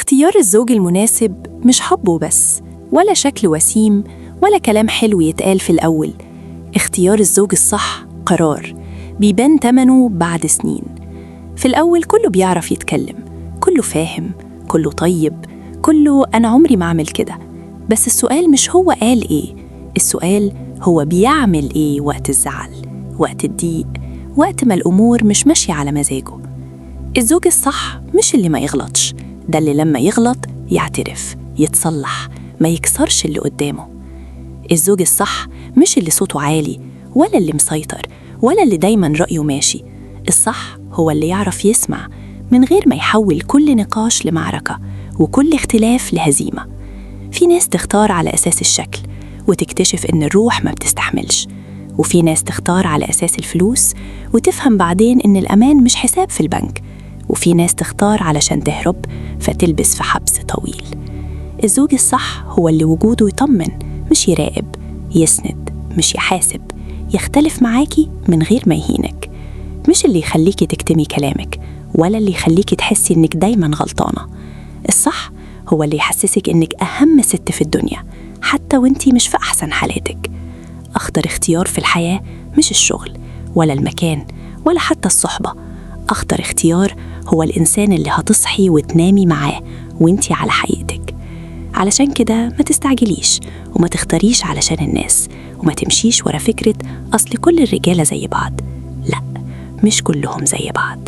اختيار الزوج المناسب مش حبه بس، ولا شكل وسيم، ولا كلام حلو يتقال في الأول. اختيار الزوج الصح قرار بيبان تمنه بعد سنين. في الأول كله بيعرف يتكلم، كله فاهم، كله طيب، كله أنا عمري ما أعمل كده. بس السؤال مش هو قال إيه، السؤال هو بيعمل إيه وقت الزعل، وقت الضيق، وقت ما الأمور مش ماشية على مزاجه. الزوج الصح مش اللي ما يغلطش، ده اللي لما يغلط يعترف، يتصلح، ما يكسرش اللي قدامه. الزوج الصح مش اللي صوته عالي، ولا اللي مسيطر، ولا اللي دايما رأيه ماشي. الصح هو اللي يعرف يسمع من غير ما يحول كل نقاش لمعركة وكل اختلاف لهزيمة. في ناس تختار على أساس الشكل وتكتشف إن الروح ما بتستحملش، وفي ناس تختار على أساس الفلوس وتفهم بعدين إن الأمان مش حساب في البنك، وفي ناس تختار علشان تهرب فتلبس في حبس طويل. الزوج الصح هو اللي وجوده يطمن مش يراقب، يسند مش يحاسب، يختلف معاكي من غير ما يهينك، مش اللي يخليكي تكتمي كلامك، ولا اللي يخليكي تحسي إنك دايما غلطانة. الصح هو اللي يحسسك إنك أهم ست في الدنيا حتى وإنتي مش في أحسن حالاتك. أخطر اختيار في الحياة مش الشغل ولا المكان ولا حتى الصحبة، أخطر اختيار هو الإنسان اللي هتصحي وتنامي معاه وإنتي على حقيقتك. علشان كده ما تستعجليش وما تختاريش علشان الناس، وما تمشيش ورا فكرة أصل كل الرجالة زي بعض. لا، مش كلهم زي بعض.